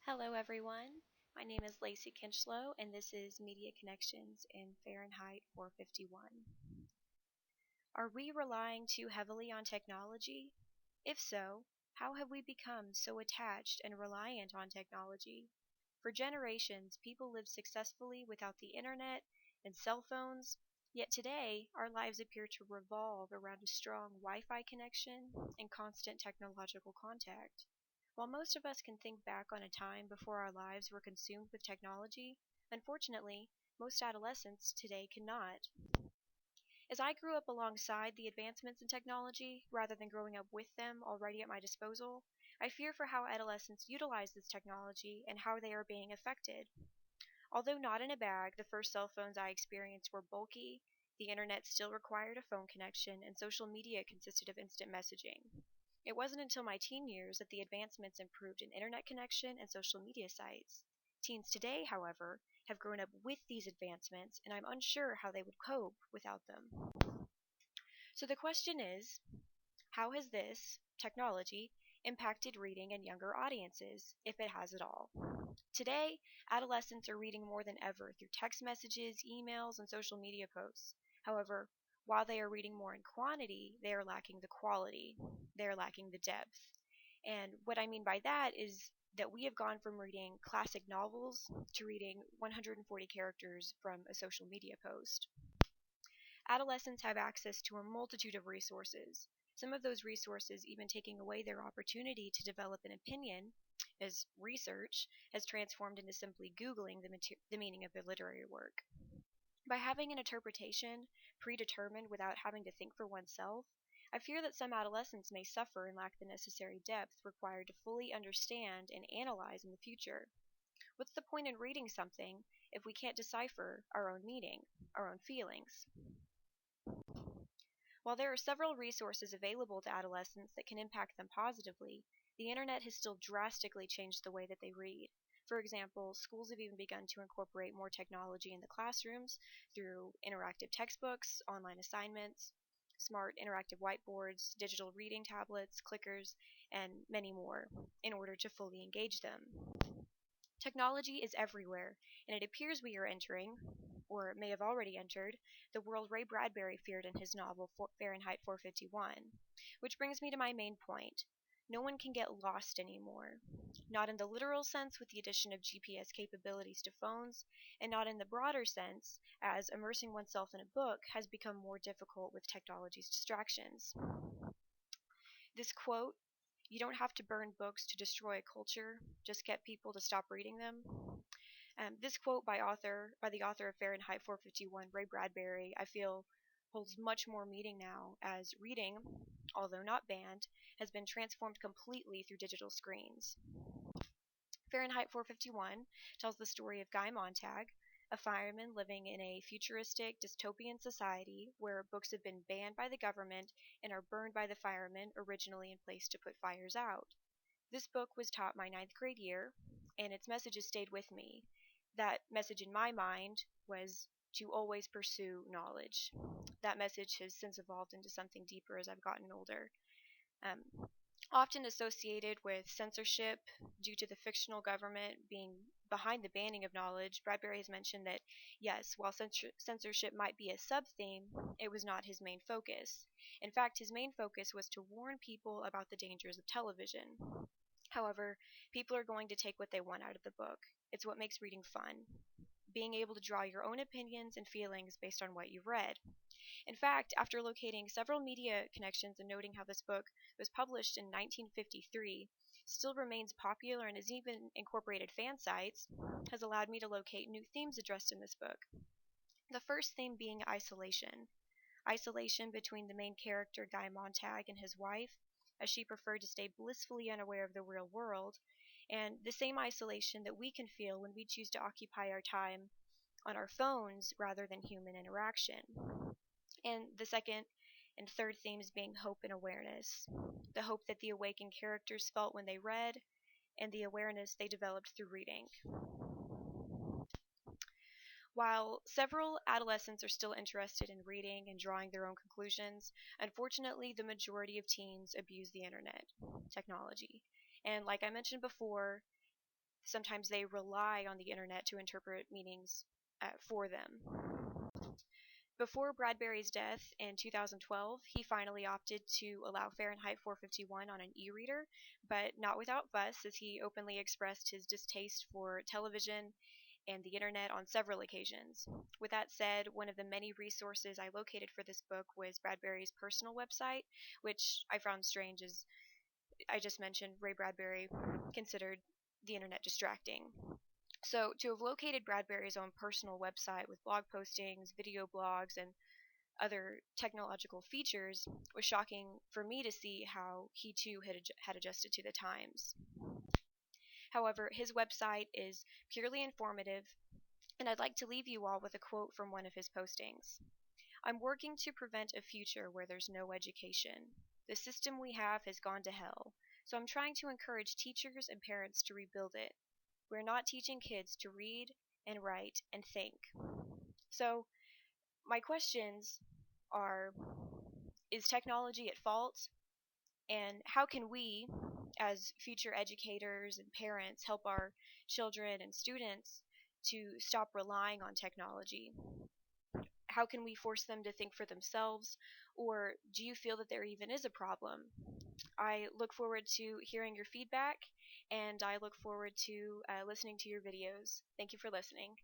Hello, everyone. My name is Lacey Kinchlow, and this is Media Connections in Fahrenheit 451. Are we relying too heavily on technology? If so, how have we become so attached and reliant on technology? For generations, people lived successfully without the internet and cell phones, yet today, our lives appear to revolve around a strong Wi Fi connection and constant technological contact. While most of us can think back on a time before our lives were consumed with technology, unfortunately, most adolescents today cannot. As I grew up alongside the advancements in technology, rather than growing up with them already at my disposal, I fear for how adolescents utilize this technology and how they are being affected. Although not in a bag, the first cell phones I experienced were bulky, the internet still required a phone connection, and social media consisted of instant messaging. It wasn't until my teen years that the advancements improved in internet connection and social media sites. Teens today, however, have grown up with these advancements, and I'm unsure how they would cope without them. So the question is, how has this technology impacted reading in younger audiences, if it has at all? Today, adolescents are reading more than ever through text messages, emails, and social media posts. However, while they are reading more in quantity, they are lacking the quality. They are lacking the depth. And what I mean by that is that we have gone from reading classic novels to reading 140 characters from a social media post. Adolescents have access to a multitude of resources, some of those resources even taking away their opportunity to develop an opinion, as research has transformed into simply Googling the meaning of a literary work. By having an interpretation predetermined without having to think for oneself, I fear that some adolescents may suffer and lack the necessary depth required to fully understand and analyze in the future. What's the point in reading something if we can't decipher our own meaning, our own feelings? While there are several resources available to adolescents that can impact them positively, the internet has still drastically changed the way that they read. For example, schools have even begun to incorporate more technology in the classrooms through interactive textbooks, online assignments, smart interactive whiteboards, digital reading tablets, clickers, and many more in order to fully engage them. Technology is everywhere, and it appears we are entering, or may have already entered, the world Ray Bradbury feared in his novel Fahrenheit 451. Which brings me to my main point. No one can get lost anymore. Not in the literal sense with the addition of GPS capabilities to phones, and not in the broader sense as immersing oneself in a book has become more difficult with technology's distractions. This quote, "You don't have to burn books to destroy a culture, just get people to stop reading them." This quote by the author of Fahrenheit 451, Ray Bradbury, I feel holds much more meaning now as reading, although not banned, has been transformed completely through digital screens. Fahrenheit 451 tells the story of Guy Montag, a fireman living in a futuristic dystopian society where books have been banned by the government and are burned by the firemen originally in place to put fires out. This book was taught my ninth grade year, and its messages stayed with me. That message in my mind was to always pursue knowledge. That message has since evolved into something deeper as I've gotten older. Um, Often associated with censorship due to the fictional government being behind the banning of knowledge, Bradbury has mentioned that, yes, while censorship might be a sub theme, it was not his main focus. In fact, his main focus was to warn people about the dangers of television. However, people are going to take what they want out of the book. It's what makes reading fun. Being able to draw your own opinions and feelings based on what you've read. In fact, after locating several media connections and noting how this book was published in 1953, still remains popular and has even incorporated fan sites, has allowed me to locate new themes addressed in this book. The first theme being isolation. Isolation between the main character Guy Montag and his wife, as she preferred to stay blissfully unaware of the real world, and the same isolation that we can feel when we choose to occupy our time on our phones rather than human interaction. And the second and third themes being hope and awareness. The hope that the awakened characters felt when they read, and the awareness they developed through reading. While several adolescents are still interested in reading and drawing their own conclusions, unfortunately, the majority of teens abuse the internet technology. And like I mentioned before, sometimes they rely on the internet to interpret meanings for them. Before Bradbury's death in 2012, he finally opted to allow Fahrenheit 451 on an e reader, but not without fuss, as he openly expressed his distaste for television and the internet on several occasions. With that said, one of the many resources I located for this book was Bradbury's personal website, which I found strange as I just mentioned Ray Bradbury considered the internet distracting. So, to have located Bradbury's own personal website with blog postings, video blogs, and other technological features was shocking for me to see how he too had adjusted to the times. However, his website is purely informative, and I'd like to leave you all with a quote from one of his postings. "I'm working to prevent a future where there's no education. The system we have has gone to hell, so I'm trying to encourage teachers and parents to rebuild it. We're not teaching kids to read and write and think." So, my questions are, is technology at fault? And how can we, as future educators and parents, help our children and students to stop relying on technology? How can we force them to think for themselves? Or do you feel that there even is a problem? I look forward to hearing your feedback, and I look forward to listening to your videos. Thank you for listening.